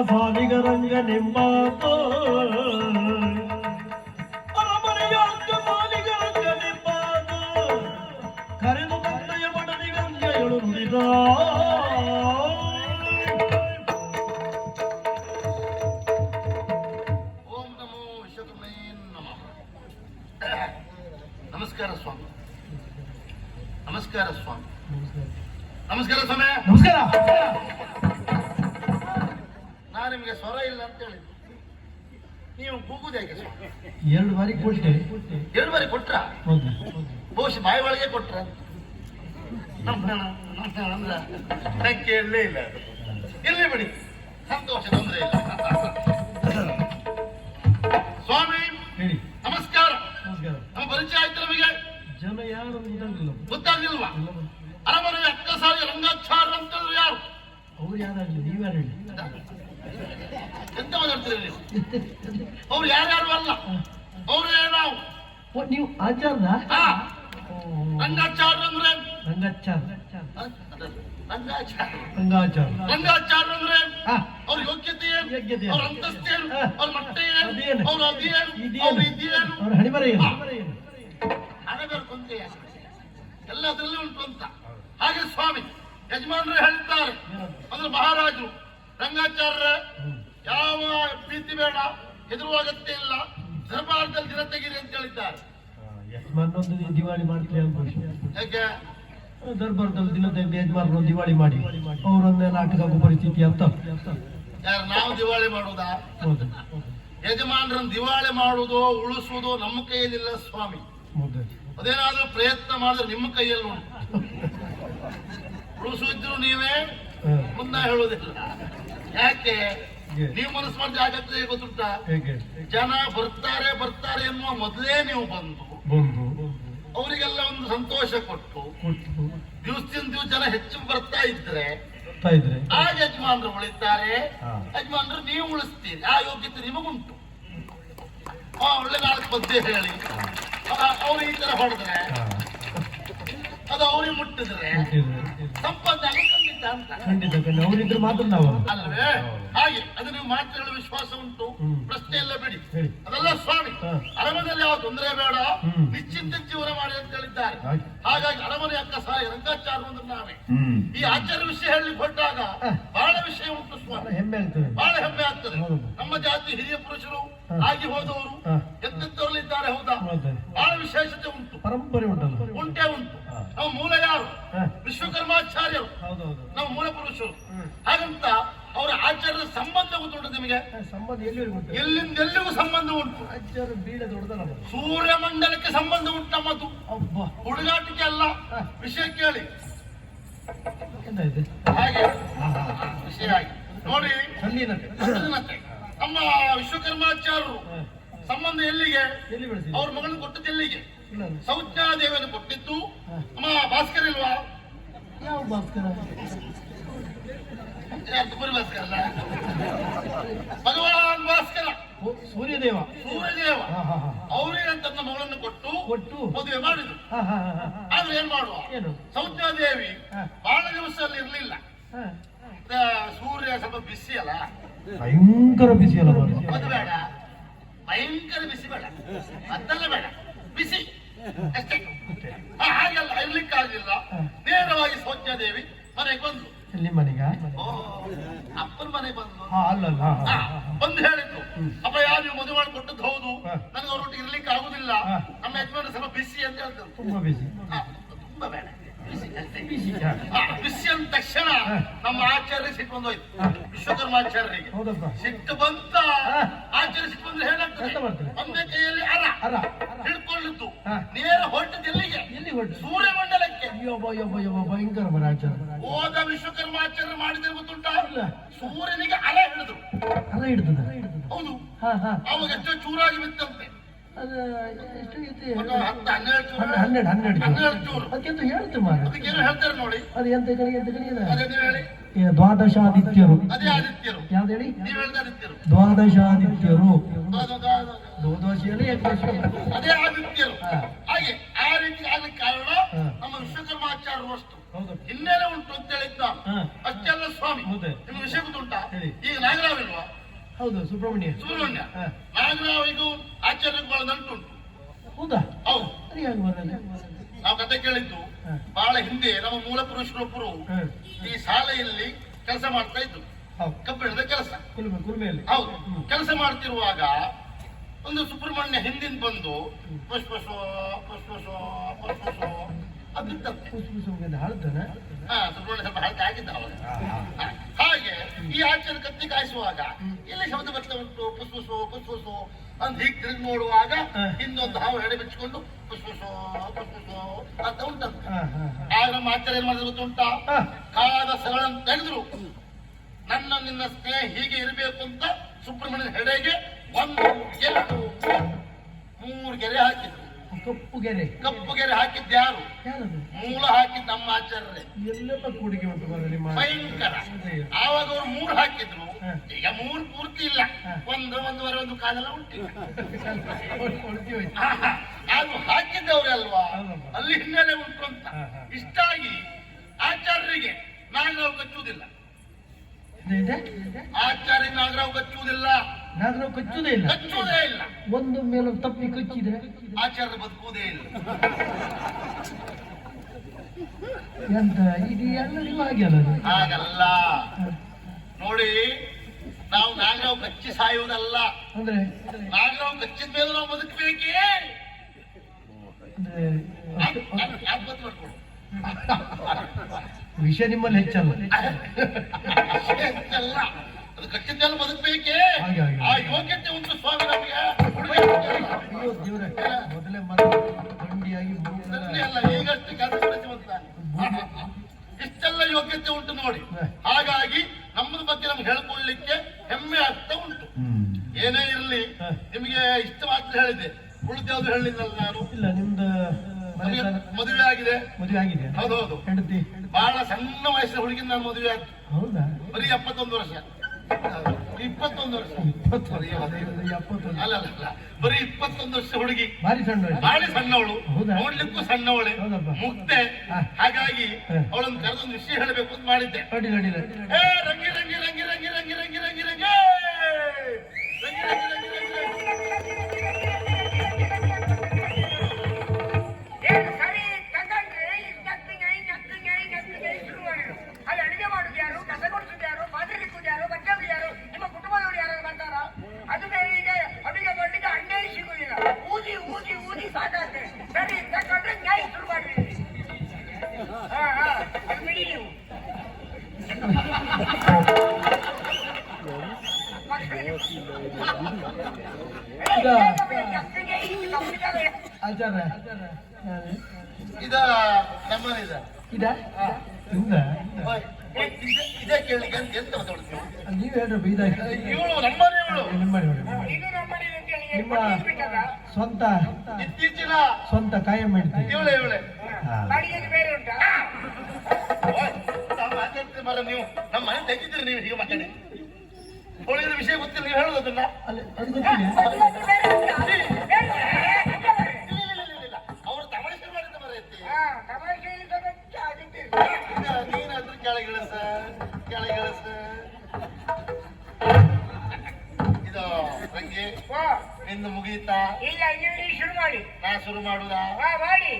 ಸಾಲಿಗರಂಗನೆಂಬಾತೋ ಅರಮನೆಯ ಸಾಲಿಗರಂಗನೆಂಬಾತೋ ಕರೆದು ತಂದೆಯ ಮಡದಿಗಂಗೆಗಳು ನುಡಿದ ಓಂ ನಮೋ ವಿಶ್ವಕರ್ಮೇ ನಮಃ. ನಮಸ್ಕಾರ ಸ್ವಾಮಿ. ನಮಸ್ಕಾರ ಸ್ವಾಮಿ. ನಮಸ್ಕಾರ ಸ್ವಾಮಿ. ನಮಸ್ಕಾರ. ನಾನು ನಿಮಗೆ ಸ್ವರ ಇಲ್ಲ ಅಂತ ಹೇಳಿದ್ದೆ, ನೀವು ಕೂಗುದು ಹೇಗೆ ಸ್ವಾಮಿ? 2 ಬಾರಿ ಕೊಟ್ಟೆ. 2 ಬಾರಿ ಕೊಟ್ರ? ಹೌದು. ಬಹುಶಃ ಬಾಯಿ ಒಳಗೆ ಕೊಟ್ರ? ಅಂದ್ರೆ ನಾನು ಕೇಳಲೇ ಇಲ್ಲ. ಇರ್ಲಿ ಬಿಡಿ, ಸಂತೋಷ, ತೊಂದರೆ ಇಲ್ಲ. ಸ್ವಾಮಿ ಹೇಳಿ. ನಮಸ್ಕಾರ. ನಮಸ್ಕಾರ. ನಮ್ಮ ಪರಿಚಯ ಆಯ್ತು ನಮಗೆ? ಜನ ಯಾರು ಗೊತ್ತಾಗಲಿಲ್ಲ. ಗೊತ್ತಾಗ್ಲಿಲ್ವಾ? ಅರಮನೆಯ ಅಕ್ಕಸಾರಿ ರಂಗಾಚಾರ್ಯ ಅಂತ ಯಾರು? ಅವ್ರು ಯಾರಾಗ್ಲಿ, ನೀವ್ಯಾರು ಹೇಳಿ. ಎಂತ ಮಾತಾಡ್ತೀರಿ ನೀವು? ಅವ್ರು ಯಾರ್ಯಾರು ಅಲ್ಲ, ಅವ್ರೇ ನಾವು. ನೀವು ಆಚಾರ್ಯ? ರಂಗಾಚಾರ್ಯ ಅಂದ್ರೆ ರಂಗಾಚಾರ್ಯ. ರಂಗಾಚಾರ್ಯ. ರಂಗಾಚಾರ್ಯ. ರಂಗಾಚಾರ್ಯ ಅಂದ್ರೆ ಹಾ. ಅವ್ರ ಯೋಗ್ಯತೆ ಏನು, ಯೋಗ್ಯತೆ ಅವ್ರ ಅಂತಸ್ತೇನು, ಅವ್ರ ಮಟ್ಟ ಏನು, ಅದೇನು, ಅವ್ರ ಅದೇನು, ಇದೇನು, ಅವ್ರ ಇದೇನು, ಅವ್ರ ಹಣಿಬರ ಏನು? ಹಣೆ ಕೊಂತೆ ಎಲ್ಲದರಲ್ಲಿ ಉಂಟು ಅಂತ. ಹಾಗೆ ಸ್ವಾಮಿ ಯಜಮಾನರು ಹೇಳ್ತಾರೆ, ಅಂದ್ರೆ ಮಹಾರಾಜರು ರಂಗಾಚಾರ್ಯ ಯಾವ ಪ್ರೀತಿ ಬೇಡ, ಹೆದರುವ ಅಗತ್ಯ ಇಲ್ಲ, ದರ್ಬಾರದಲ್ಲಿ ದಿನ ತೆಗೀರಿ ಅಂತ ಹೇಳಿದ್ದಾರೆ. ಯಜಮಾನರೊಂದು ದಿವಾಳಿ ಮಾಡ್ತೀರಿ ಅನ್ಕೋಶಿ. ಯಾಕೆ? ದರ್ಬಾರದಲ್ಲಿ ದಿನ ತೆಗೆದು ಯಜಮಾನರು ದಿವಾಳಿ ಮಾಡಿ ಅವರೊಂದೇ ನಾಟಕ ಆಗೋ ಪರಿಸ್ಥಿತಿ ಅಂತ. ಯಾರು ನಾವು ದಿವಾಳಿ ಮಾಡುವುದಾ? ಹೌದು. ಯಜಮಾನರನ್ನು ದಿವಾಳಿ ಮಾಡುವುದೋ ಉಳಿಸುವುದೋ ನಮ್ಮ ಕೈಯಲ್ಲಿಲ್ಲ ಸ್ವಾಮಿ. ಹೌದು. ಅದೇನಾದ್ರೂ ಪ್ರಯತ್ನ ಮಾಡಿದ್ರೆ ನಿಮ್ಮ ಕೈಯಲ್ಲಿ ಉಂಟು. ಉಳಿಸುತ್ತಿದ್ರು ನೀವೇ, ಮುನ್ನ ಹೇಳುವುದಿಲ್ಲ. ಯಾಕೆ? ನೀವು ಮನಸ್ಸು ಮಾಡಿದ್ರೆ ಆಗತ್ತೆ ಗೊತ್ತುಂಟ? ಜನ ಬರ್ತಾರೆ ಬರ್ತಾರೆ ಎನ್ನುವ ಮೊದಲೇ ನೀವು ಬಂದು ಅವರಿಗೆಲ್ಲ ಒಂದು ಸಂತೋಷ ಕೊಟ್ಟು ದಿವಸದಿಂದ ದಿವಸ ಜನ ಹೆಚ್ಚು ಬರ್ತಾ ಇದ್ರೆ ಆ ಯಜಮಾನರು ಉಳಿತಾರೆ, ಯಜಮಾನರು ನೀವು ಉಳಿಸ್ತೀರಿ. ಆ ಯೋಗ್ಯತೆ ನಿಮಗುಂಟು. ಒಳ್ಳೆ 4 ಪದ್ಯ ಹೇಳಿ ಅವ್ರು ಈ ತರ ಹೊಡೆದ್ರೆ ಅದು ಅವ್ರಿಗೆ ಮುಟ್ಟಿದ್ರೆ ಸಂಪಾದನೆ ಖಂಡಿತ ಅಂತ. ಖಂಡಿತ ಅವರಿದ್ರೆ ಮಾತ್ರ ನಾವು ಅಲ್ವೇ? ಹಾಗೆ ಅದು ನೀವು ಮಾತುಗಳ ವಿಶ್ವಾಸ ಉಂಟು, ಪ್ರಶ್ನೆ ಎಲ್ಲ ಬಿಡಿ. ಅದೆಲ್ಲ ಸ್ವಾಮಿ ಅರಮನೆಯಲ್ಲಿ ಯಾವ ತೊಂದರೆ ಬೇಡ, ನಿಶ್ಚಿಂತ ಜೀವನ ಮಾಡಿ ಅಂತ ಹೇಳಿದ್ದಾರೆ. ಹಾಗಾಗಿ ಅರಮನೆ ಅಕ್ಕಸಾರಿ ರಂಗಾಚಾರ್ಯ ಅಂದ್ರೆ ನಾವೇ. ಈ ಆಚಾರ್ಯ ವಿಷಯ ಹೇಳಲಿಕ್ಕೆ ಹೊರಟಾಗ ಬಹಳ ವಿಷಯ ಉಂಟು ಸ್ವಾಮಿ. ಹೆಮ್ಮೆ ಆಗ್ತದೆ, ಬಹಳ ಹೆಮ್ಮೆ ಆಗ್ತದೆ. ನಮ್ಮ ಜಾತಿ ಹಿರಿಯ ಪುರುಷರು ಆಗಿ ಹೋದವರು ಎಂತೆಂತವರಲ್ಲಿದ್ದಾರೆ. ಹೌದಾ? ಬಹಳ ವಿಶೇಷತೆ ಉಂಟು, ಪರಂಪರೆ ಉಂಟಲ್ಲ, ಉಂಟೇ ಉಂಟು. ನಾವು ಮೂಲ ಯಾರು? ವಿಶ್ವಕರ್ಮಾಚಾರ್ಯರು ನಾವು ಮೂಲ ಪುರುಷರು. ಹಾಗಂತ ಅವರ ಆಚಾರ್ಯದ ಸಂಬಂಧ ಗೊತ್ತುಂಟು ನಿಮಗೆ? ಸಂಬಂಧ ಎಲ್ಲಿಂದ ಎಲ್ಲಿಗೂ ಸಂಬಂಧ ಉಂಟು. ಆಚಾರ್ಯ ಬೀಳ ದೊಡ್ಡದಲ್ಲ, ಸೂರ್ಯಮಂಡಲಕ್ಕೆ ಸಂಬಂಧ ಉಂಟು ನಮ್ಮದು. ಹುಡುಗಾಟಿಕೆ ಅಲ್ಲ, ವಿಷಯ ಕೇಳಿ. ಹಾಗೆ ವಿಷಯ ಆಗಿ ನೋಡಿ. ನಮ್ಮ ವಿಶ್ವಕರ್ಮಾಚಾರ್ಯರು ಸಂಬಂಧ ಎಲ್ಲಿಗೆ? ಅವ್ರ ಮಗಳನ್ನು ಕೊಟ್ಟದ್ದು ಎಲ್ಲಿಗೆ? ಸೌಜ್ಞಾದೇವಿಯನ್ನು ಕೊಟ್ಟಿದ್ದು ನಮ್ಮ ಭಾಸ್ಕರ್ ಇಲ್ವಾ? ಯಾವ ಭಾಸ್ಕರ? ಗುರು ಭಾಸ್ಕರ, ಭಗವಾನ್ ಭಾಸ್ಕರ, ಸೂರ್ಯದೇವ. ಸೂರ್ಯದೇವ ಅವರಿಗೆ ತನ್ನ ಮಗಳನ್ನು ಕೊಟ್ಟು ಮದುವೆ ಮಾಡಿದ್ರು. ಆದ್ರೆ ಏನ್ ಮಾಡುವ, ಸೌಜ್ಞಾದೇವಿ ಬಹಳ ದಿವಸ ಅಲ್ಲಿ ಇರ್ಲಿಲ್ಲ. ಸೂರ್ಯ ಸ್ವಲ್ಪ ಬಿಸಿ ಅಲ್ಲ, ಭಯಂಕರ ಬಿಸಿ ಅಲ್ಲ. ಅದು ಬೇಡ, ಭಯಂಕರ ಬಿಸಿ ಬೇಡ, ಅದೆಲ್ಲ ಬೇಡ, ಬಿಸಿ ಅಷ್ಟೇ. ಹಾಗೆಲ್ಲ ಇರ್ಲಿಕ್ಕಾಗಲಿಲ್ಲ. ನೇರವಾಗಿ ಸೌಜ್ಞಾದೇವಿ ಮನೆಗೆ ಬಂದು. ಎಲ್ಲಿ ಮನೆಗ? ಅಪ್ಪನ ಮನೆಗೆ ಬಂದು ಬಂದು ಹೇಳಿದ್ರು, ಅಪ್ಪ ಯಾವ ನೀವು ಮದುವೆ ಮಾಡಿ ಕೊಟ್ಟದ್ದು ಹೌದು, ನನಗೆ ಅವರೊಟ್ಟಿಗೆ ಇರ್ಲಿಕ್ಕೆ ಆಗುದಿಲ್ಲ, ನಮ್ಮ ಯಜಮಾನ ಸ್ವಲ್ಪ ಬಿಸಿ ಅಂತ ಹೇಳ್ತಾರೆ. ತುಂಬಾ ಬಿಸಿ, ತುಂಬಾ ಬೇಡ, ಬಿಸಿ ಅಂದ ತಕ್ಷಣ ನಮ್ಮ ಆಚಾರ್ಯ ಸಿಟ್ಟು ಬಂದೋಯ್ತು. ವಿಶ್ವಕರ್ಮಾಚಾರ್ಯರಿಗೆ ಸಿಟ್ಟು ಬಂತ. ಆಚಾರ್ಯ ಸಿಟ್ಟು ಬಂದ್ರೆ ಏನಾಗ್ತದೆ? ಒಂದೇ ಕೈಯಲ್ಲಿ ಅರ ಹಿಡ್ಕೊಳ್ಳಿದ್ದು ನೇರ ಹೊರಟದ್ದು ಎಲ್ಲಿಗೆ? ಸೂರ್ಯಮಂಡಲಕ್ಕೆ. ಭಯಂಕರ ಆಚಾರ್ಯ. ಹೋದ ವಿಶ್ವಕರ್ಮಾಚಾರ್ಯ ಮಾಡಿದ್ರೆ ಗೊತ್ತುಂಟ? ಸೂರ್ಯನಿಗೆ ಅಲ ಹಿಡಿದ್ರು. ಅಲ ಹಿಡಿದ? ಹೌದು. ಅವಾಗ ಎಷ್ಟೋ ಚೂರಾಗಿ ಬಿತ್ತಂತೆ. 12 ಚೂರು. ಅದಕ್ಕೆಂತ ಹೇಳ್ತೆ ಮಾರ, ಅದಕ್ಕೇನು ಹೇಳ್ತಾರೆ ನೋಡಿ. ಅದು ಎಂತ ಹೇಳಿ? ಹೇಳಿ. ದ್ವಾದಶಾದಿತ್ಯರು. ಅದೇ ಆದಿತ್ಯರು. ಯಾವ್ದು ಹೇಳಿ? ನೀವು ಹೇಳಿದ ಆದಿತ್ಯರು. ದ್ವಾದಶಾದಿತ್ಯರು. ಅದೇ ಆದಿತ್ಯರು. ಹಾಗೆ ಆ ರೀತಿ ಆಗ್ಲಿಕ್ಕೆ ಕಾರಣ ನಮ್ಮ ವಿಶ್ವಕರ್ಮಾಚಾರ್ಯರು ಅಷ್ಟು ಹೌದು. ಹಿನ್ನೆಲೆ ಉಂಟು ಅಂತ ಹೇಳಿದ್ದ ನಾನು. ಹಾ. ಅಷ್ಟೆಲ್ಲ ಸ್ವಾಮಿ ಹೌದು. ನಿಮ್ಗೆ ವಿಷಯ ಗೊತ್ತುಂಟಾ? ಹೇಳಿ. ಈಗ ನಾಗರಾವ್ ಇಲ್ವಾ? ಹೌದು, ಸುಬ್ರಹ್ಮಣ್ಯ. ಹಾ. ನಾಗರಾವಿಗೂ ಆಚಾರ್ಯಗೂ ಬಹಳ ನಂಟುಂಟು. ಹೌದಾ? ಹೌದು. ಅದು ಹೇಗೆ ಬರೋದು? ನಾವು ಕತೆ ಕೇಳಿದ್ದು ಹಾ. ಬಹಳ ಹಿಂದೆ ನಮ್ಮ ಮೂಲ ಪುರುಷರೊಬ್ಬರು ಹಾ. ಈ ಶಾಲೆಯಲ್ಲಿ ಕೆಲಸ ಮಾಡ್ತಾ ಇದ್ರು. ಹೌದು. ಕಬ್ಬಿಣದ ಕೆಲಸ. ಕುಲ್ಮೆಯಲ್ಲಿ. ಹೌದು. ಕೆಲಸ ಮಾಡ್ತಿರುವಾಗ ಒಂದು ಸುಬ್ರಹ್ಮಣ್ಯ ಹಿಂದಿನ ಬಂದು ಪುಷ್ಪಶೋ ಪುಷ್ಪಶೋ ಪುಷ್ಪಶೋ ಅದಿತ್ತಂತೆ. ಹಾಡ್ತಾನ? ಹಾ, ಸುಬ್ರಹ್ಮಣ್ಯ ಸ್ವಲ್ಪ ಹಳತೆ ಆಗಿದ್ದ ಅವಾಗ. ಹಾಗೆ ಈ ಆಚಾರ್ಯ ಕತ್ತಿ ಕಾಯಿಸುವಾಗ ಇಲ್ಲಿ ಶಬ್ದ ಬರ್ತಾ ಉಂಟು, ಪುಷ್ಪಶೋ ಪುಷ್ಪಶೋ ಅಂತ ಹೀಗೆ ತಿರುಗಿ ನೋಡುವಾಗ ಇನ್ನೊಂದು ಹಾವು ಹೆಡೆ ಬಿಚ್ಚಿಕೊಂಡು ಪುಷ್ಪಶೋ ಪುಷ್ಪಶೋ ಅಂತ ಉಂಟಂತೆ. ಆಗ ನಮ್ಮ ಆಚಾರ್ಯ ಏನ್ ಮಾಡಿದ್ರು ಗೊತ್ತುಂಟಾ? ಕಾದ ಸರಳನ್ನು ತೆಗೆದ್ರು. ನನ್ನ ನಿನ್ನ ಸ್ನೇಹ ಹೀಗೆ ಇರಬೇಕು ಅಂತ ಸುಬ್ರಹ್ಮಣ್ಯನ ಹೆಡೆಗೆ 1, 2, 3 ಗೆರೆ ಹಾಕಿದ್ರು. ಕಪ್ಪು ಗೆರೆ. ಕಪ್ಪು ಗೆರೆ ಹಾಕಿದ್ದು ಯಾರು? ಯಾರದು? ಮೂಲ ಹಾಕಿದ್ದು ನಮ್ಮ ಆಚಾರ್ಯರೇ. ಎಲ್ಲೆಲ್ಲ ಕೂಡಿಗೆ ಉಂಟು ಮರಳಿ ಭಯಂಕರ. ಆವಾಗ ಅವ್ರು 3 ಹಾಕಿದ್ರು. ಈಗ 3 ಪೂರ್ತಿ ಇಲ್ಲ, 1, 1.5 1 ಕಾಲೆಲ್ಲ ಉಂಟು. ಅದು ಹಾಕಿದ್ದವ್ರೆ ಅಲ್ವಾ, ಅಲ್ಲಿ ಹಿನ್ನೆಲೆ ಉಂಟು ಅಂತ. ಇಷ್ಟಾಗಿ ಆಚಾರ್ಯರಿಗೆ ನಾಗರಾವ್ ಕಚ್ಚುವುದಿಲ್ಲ. ಆಚಾರ್ಯ ನಾಗರಾವ್ ಕಚ್ಚುವುದಿಲ್ಲ. ನಾಗರಾವ್ ಕಚ್ಚುವುದೇ ಇಲ್ಲ. ಕಚ್ಚುವುದೇ ಇಲ್ಲ. ಒಂದು ಮೇಲೆ ತಪ್ಪಿ ಕಚ್ಚಿದ್ರೆ ಆಚಾರ್ಯ ಬದುಕುವುದೇ ಇಲ್ಲ. ಎಂತ ಇದು ಎಲ್ಲರಿಗೂ ಹಾಗೆ ಅಲ್ಲ? ಹಾಗಲ್ಲ ನೋಡಿ, ನಾವು ನಾಗರಾವ್ ಕಚ್ಚಿ ಸಾಯುವುದಲ್ಲ. ಅಂದ್ರೆ ನಾಗರಾವ್ ಕಚ್ಚಿದ ಮೇಲೆ ನಾವು ಬದುಕಬೇಕೇ. ಆತ್ಮಹತ್ಯೆ ಮಾಡ್ಕೊಡು. ವಿಷಯ ನಿಮ್ಮಲ್ಲಿ ಹೆಚ್ಚಲ್ಲ. ಅದು ಕಚ್ಚಿದ್ದೆಲ್ಲ ಬದುಕಬೇಕೇ. ಹಾಗೆ ಹಾಗೆ. ಆ ಯೋಗ್ಯತೆ ಉಂಟು ಸ್ವಾಮಿ ನಮಗೆ. ಅಯ್ಯೋ ದೇವ್ರೆ, ಮೊದಲೇ ಮಂಡಿಯಾಗಿ ಅಲ್ಲ, ಈಗಷ್ಟು ಕೆಲಸ ಮಾಡಿಸುವಂತ ಇಷ್ಟೆಲ್ಲ ಯೋಗ್ಯತೆ ಉಂಟು ನೋಡಿ. ಹಾಗಾಗಿ ನಮ್ಮದ ಬಗ್ಗೆ ನಮ್ಗೆ ಹೇಳ್ಕೊಳ್ಳಿಕ್ಕೆ ಹೆಮ್ಮೆ ಆಗ್ತಾ ಉಂಟು. ಏನೇ ಇರಲಿ, ನಿಮಗೆ ಇಷ್ಟ ಮಾತ್ರ ಹೇಳಿದೆ, ಉಳಿದ್ಯಾವ್ದು ಹೇಳಿದ್ನಲ್ಲ ನಾನು. ಇಲ್ಲ, ನಿಮ್ದು ಮದುವೆ ಆಗಿದೆ. ಮದುವೆ ಆಗಿದೆ? ಹೌದೌದು. ಹೆಂಡತಿ? ಬಹಳ ಸಣ್ಣ ವಯಸ್ಸಿನ ಹುಡುಗಿನ ನಾನು ಮದುವೆ ಆಯ್ತು. ಹೌದಾ? ಬರೀ 71 ವರ್ಷ. 21 ವರ್ಷ. ಅಲ್ಲ, ಬರೀ 21 ವರ್ಷ ಹುಡುಗಿ. ಭಾರಿ ಸಣ್ಣ. ಭಾರಿ ಸಣ್ಣವಳು. ಹೌದಾ? ನೋಡ್ಲಿಕ್ಕೂ ಸಣ್ಣವಳೆ, ಮುಕ್ತೆ. ಹಾಗಾಗಿ ಅವಳನ್ನು ಕರೆದೊಂದು ವಿಷಯ ಹೇಳಬೇಕು ಅಂತ ಮಾಡಿದ್ದೆ. ಅಡಿಲ್ಲ ಅಡಿಲ್ಲ. ಏ ರಂಗಿ ರಂಗಿ ರಂಗಿ ರಂಗಿ ರಂಗಿ ರಂಗಿ ರಂಗಿ ರಂಗಿ ರಂಗಿ ರಂಗಿ ರಂಗಿ ಆಚಾರ ಇದ ನಮ್ಮನಿದ ಇದ ಇಂದ ಇದೇ ಕೇಳಿಗೆ ಅಂತ ಎಂತ ಮಾತಾಡ್ತೀವಿ? ನೀವು ಹೇಳ್ರಿ ಬೈದಾಗ. ಇವಳು ನಮ್ಮನೆ, ಇವಳು ನಿಮ್ಮ ನಿಮ್ಮ ಸ್ವಂತ ಇತ್ತೀಚಿನ ಸ್ವಂತ ಕಾಯಂ ಮಾಡ್ತೀವಿ. ಇವಳೆ ಮರ ನೀವು ನಮ್ಮ ಮನೆ ತೆಗಿತೀರಿ. ನೀವು ಹೀಗೆ ಮಾತಾಡಿ ಉಳಿದ ವಿಷಯ ಗೊತ್ತಿಲ್ಲ, ನೀವು ಹೇಳುದು ಅದನ್ನ. ಅದು ಗೊತ್ತಿಲ್ಲ. ಅವರು ತಮಾಷೆ ಮಾಡಿದ ಮರ ಎತ್ತಿ ನೀನಾದ್ರೂ ಕೆಳಗಿಳಿಸ. ಇದು ರಂಗಿ ನಿಂದು ಮುಗೀತಾ? ಇಲ್ಲ, ಶುರು ಮಾಡಿ. ನಾ ಶುರು ಮಾಡುದಾ? ಮಾಡಿ.